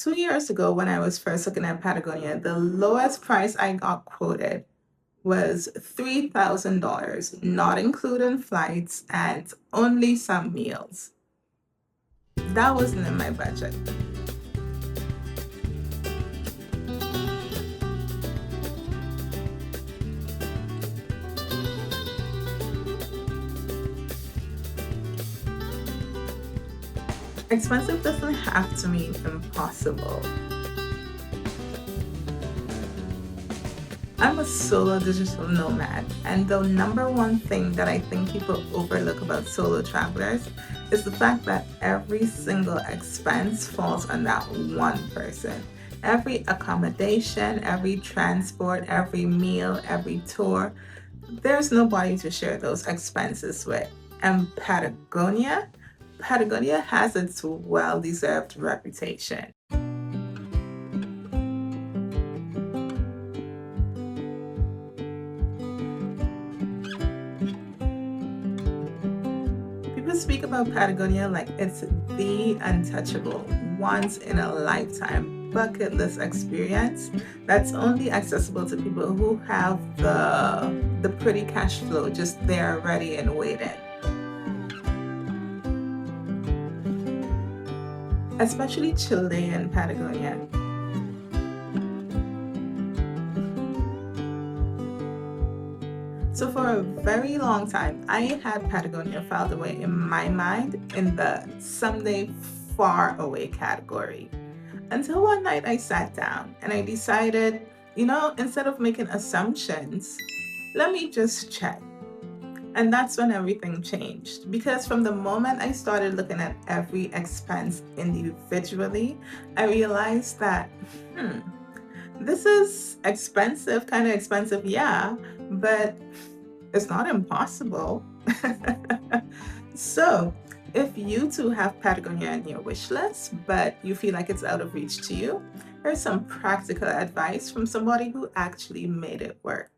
2 years ago, when I was first looking at Patagonia, the lowest price I got quoted was $3,000, not including flights and only some meals. That wasn't in my budget. Expensive doesn't have to mean impossible. I'm a solo digital nomad, and the number one thing that I think people overlook about solo travelers is the fact that every single expense falls on that one person. Every accommodation, every transport, every meal, every tour, there's nobody to share those expenses with. And Patagonia has its well-deserved reputation. People speak about Patagonia like it's the untouchable, once in a lifetime bucket list experience that's only accessible to people who have the pretty cash flow just there ready and waiting. Especially Chilean Patagonia. So for a very long time, I had Patagonia filed away in my mind in the someday far away category. Until one night I sat down and I decided, instead of making assumptions, let me just check. And that's when everything changed. Because from the moment I started looking at every expense individually, I realized that, this is expensive, kind of expensive, yeah, but it's not impossible. So, if you too have Patagonia on your wish list, but you feel like it's out of reach to you, here's some practical advice from somebody who actually made it work.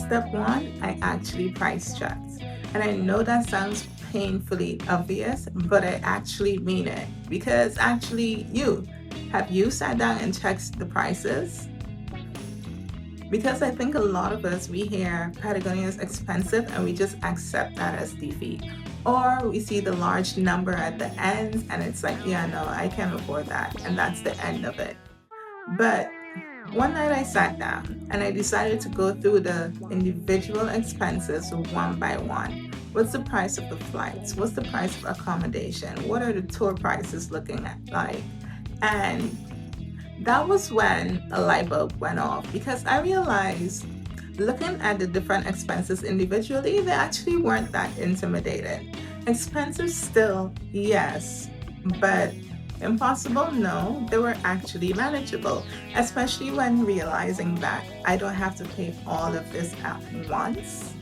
Step one, I actually price checked. And I know that sounds painfully obvious, but I actually mean it. Because actually, have you sat down and checked the prices? Because I think a lot of us, we hear Patagonia is expensive and we just accept that as defeat. Or we see the large number at the end and it's like, yeah, no, I can't afford that. And that's the end of it. But one night I sat down and I decided to go through the individual expenses one by one. What's the price of the flights? What's the price of accommodation? What are the tour prices looking at like? And that was when a light bulb went off because I realized looking at the different expenses individually, they actually weren't that intimidating. Expensive still, yes, but impossible? No, they were actually manageable, especially when realizing that I don't have to pay all of this at once.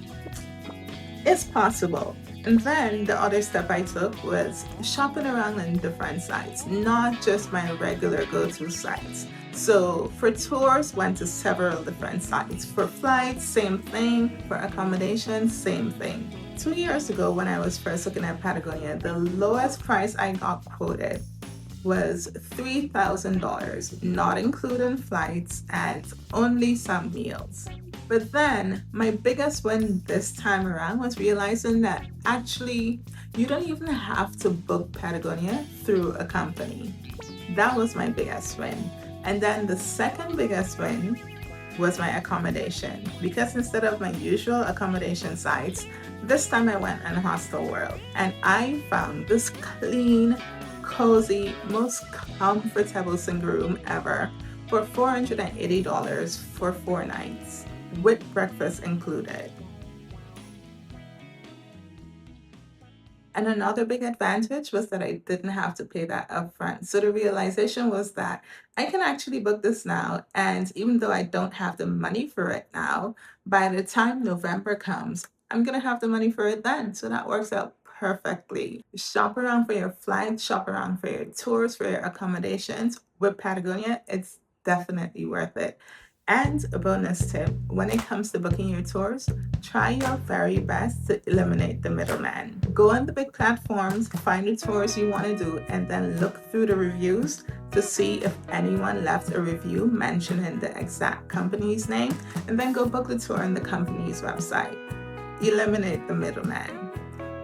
It's possible. And then the other step I took was shopping around in different sites, not just my regular go-to sites. So for tours, went to several different sites. For flights, same thing. For accommodation, same thing. 2 years ago, when I was first looking at Patagonia, the lowest price I got quoted was $3,000, not including flights and only some meals. But then my biggest win this time around was realizing that actually you don't even have to book Patagonia through a company. That was my biggest win. And then the second biggest win was my accommodation because instead of my usual accommodation sites, this time I went on Hostel World and I found this clean, cozy, most comfortable single room ever for $480 for 4 nights with breakfast included. And another big advantage was that I didn't have to pay that upfront. So the realization was that I can actually book this now. And even though I don't have the money for it now, by the time November comes, I'm going to have the money for it then. So that works out perfectly. Shop around for your flights, shop around for your tours, for your accommodations. With Patagonia, it's definitely worth it. And a bonus tip, when it comes to booking your tours, try your very best to eliminate the middleman. Go on the big platforms, find the tours you want to do, and then look through the reviews to see if anyone left a review mentioning the exact company's name, and then go book the tour on the company's website. Eliminate the middleman.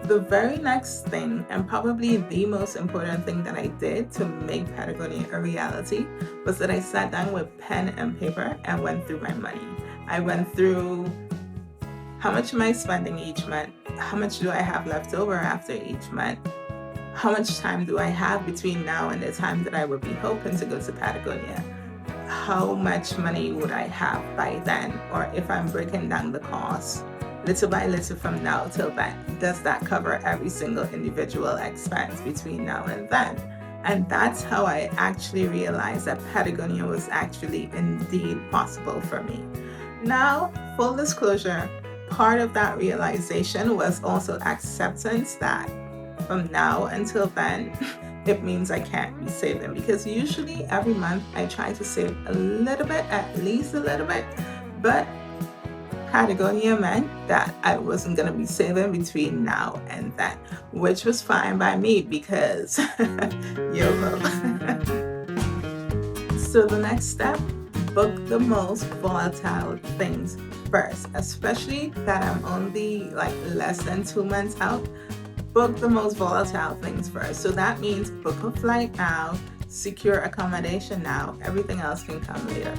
The very next thing, and probably the most important thing that I did to make Patagonia a reality, was that I sat down with pen and paper and went through my money. I went through how much am I spending each month? How much do I have left over after each month? How much time do I have between now and the time that I would be hoping to go to Patagonia? How much money would I have by then? Or if I'm breaking down the cost little by little from now till then, does that cover every single individual expense between now and then? And that's how I actually realized that Patagonia was actually indeed possible for me. Now, full disclosure, part of that realization was also acceptance that from now until then, it means I can't be saving, because usually every month I try to save a little bit, at least a little bit, but Patagonia meant that I wasn't going to be saving between now and then, which was fine by me because YOLO. So the next step, book the most volatile things first, especially that I'm only like less than 2 months out. Book the most volatile things first. So that means book a flight now, secure accommodation now, everything else can come later.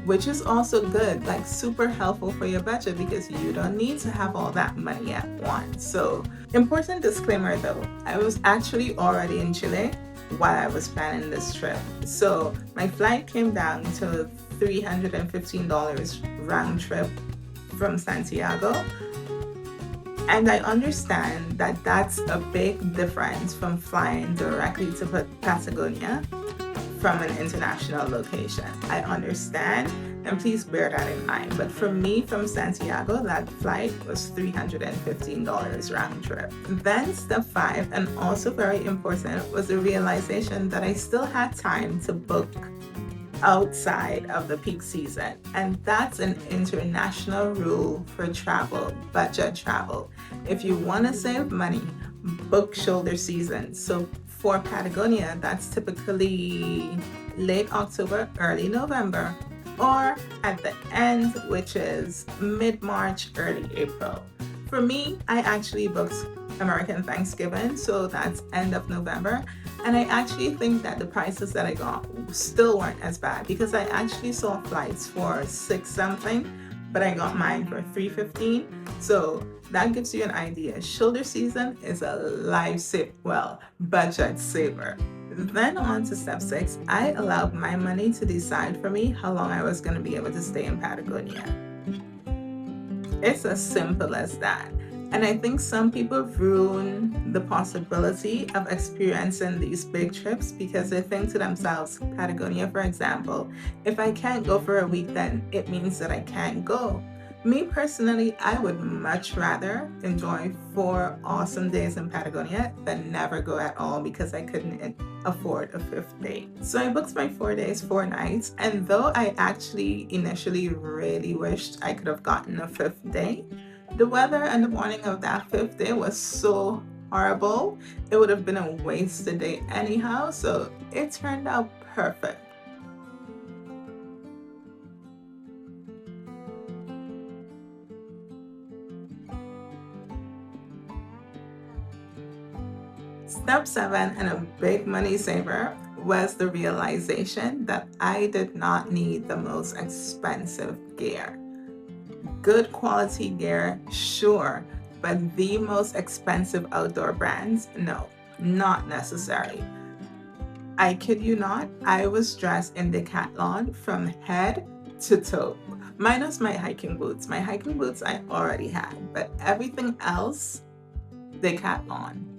Which is also good, like super helpful for your budget, because you don't need to have all that money at once. So, important disclaimer though, I was actually already in Chile while I was planning this trip. So my flight came down to $315 round trip from Santiago. And I understand that that's a big difference from flying directly to Patagonia from an international location. I understand, and please bear that in mind. But for me, from Santiago, that flight was $315 round trip. Then step 5, and also very important, was the realization that I still had time to book outside of the peak season. And that's an international rule for travel, budget travel. If you want to save money, book shoulder season. So for Patagonia, that's typically late October, early November, or at the end, which is mid-March, early April. For me, I actually booked American Thanksgiving, so that's end of November. And I actually think that the prices that I got still weren't as bad, because I actually saw flights for 6 something, but I got mine for $315. So that gives you an idea. Shoulder season is a budget saver. Then on to step 6, I allowed my money to decide for me how long I was going to be able to stay in Patagonia. It's as simple as that. And I think some people ruin the possibility of experiencing these big trips because they think to themselves, Patagonia, for example, if I can't go for a week, then it means that I can't go. Me personally, I would much rather enjoy 4 awesome days in Patagonia than never go at all because I couldn't afford a 5th day. So I booked my 4 days, 4 nights, and though I actually initially really wished I could have gotten a 5th day, the weather on the morning of that 5th day was so horrible, it would have been a wasted day anyhow, so it turned out perfect. Step 7, and a big money saver, was the realization that I did not need the most expensive gear. Good quality gear, sure, but the most expensive outdoor brands, no, not necessary. I kid you not, I was dressed in Decathlon from head to toe, minus my hiking boots. My hiking boots I already had, but everything else, Decathlon.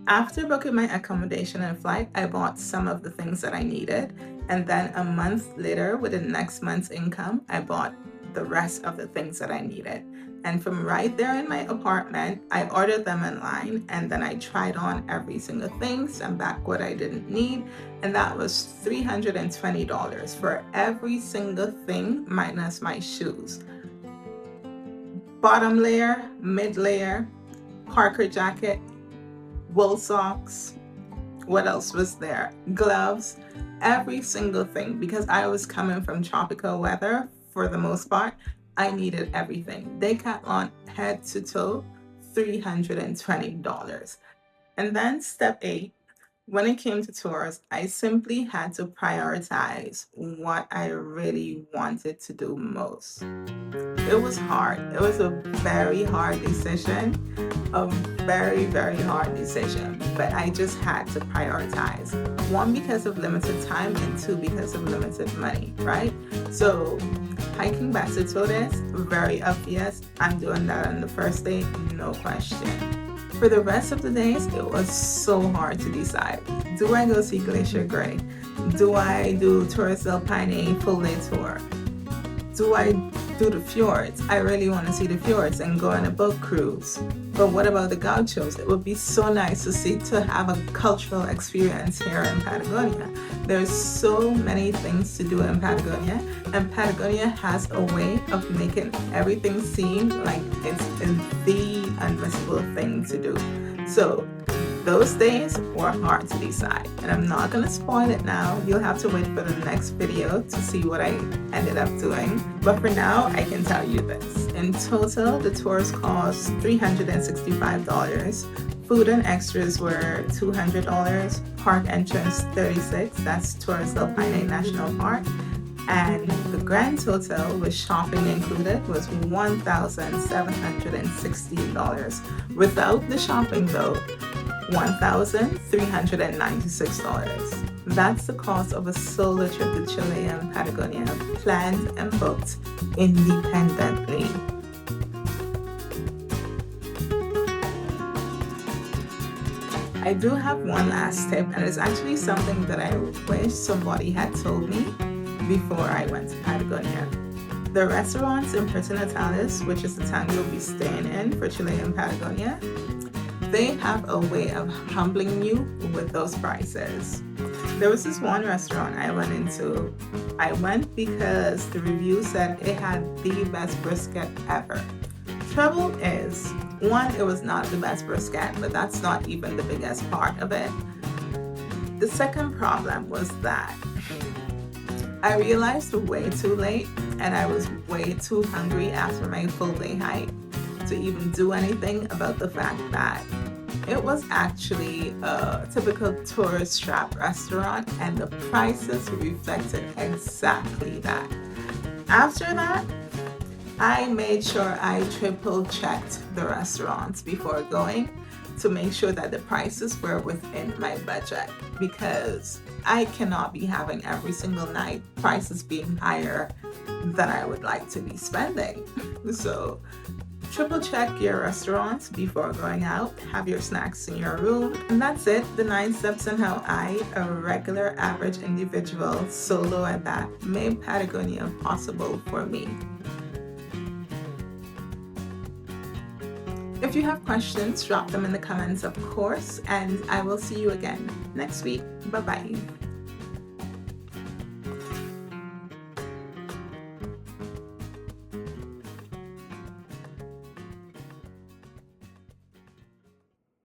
After booking my accommodation and flight, I bought some of the things that I needed. And then a month later, with the next month's income, I bought the rest of the things that I needed. And from right there in my apartment, I ordered them online and then I tried on every single thing, sent back what I didn't need, and that was $320 for every single thing minus my shoes. Bottom layer, mid layer, Parker jacket, wool socks. What else was there? Gloves, every single thing. Because I was coming from tropical weather for the most part, I needed everything. Decathlon head to toe, $320. And then step 8, when it came to tours, I simply had to prioritize what I really wanted to do most. It was hard. It was a very hard decision, a very, very hard decision. But I just had to prioritize. One, because of limited time, and two, because of limited money, right? So hiking back to Torres, very obvious. I'm doing that on the first day, no question. For the rest of the days, it was so hard to decide. Do I go see Glacier Gray? Do I do Torres del Paine full day tour? Do I do the fjords? I really want to see the fjords and go on a boat cruise. But what about the gauchos? It would be so nice to have a cultural experience here in Patagonia. There's so many things to do in Patagonia, and Patagonia has a way of making everything seem like it's the unmissable thing to do. So those days were hard to decide, and I'm not going to spoil it now. You'll have to wait for the next video to see what I ended up doing. But for now, I can tell you this. In total, the tours cost $365. Food and extras were $200. Park entrance $36. That's Torres del Paine National Park. And the grand total with shopping included was $1,716. Without the shopping though, $1,396. That's the cost of a solo trip to Chilean Patagonia, planned and booked independently. I do have one last tip, and it's actually something that I wish somebody had told me before I went to Patagonia. The restaurants in Puerto Natales, which is the town you'll be staying in for Chilean Patagonia, they have a way of humbling you with those prices. There was this one restaurant I went into. I went because the review said it had the best brisket ever. Trouble is, one, it was not the best brisket, but that's not even the biggest part of it. The second problem was that I realized way too late, and I was way too hungry after my full day hike to even do anything about the fact that it was actually a typical tourist trap restaurant, and the prices reflected exactly that. After that, I made sure I triple checked the restaurants before going to make sure that the prices were within my budget, because I cannot be having every single night prices being higher than I would like to be spending. So triple check your restaurants before going out, have your snacks in your room, and that's it. The 9 steps on how I, a regular average individual, solo at that, made Patagonia possible for me. If you have questions, drop them in the comments, of course, and I will see you again next week. Bye-bye.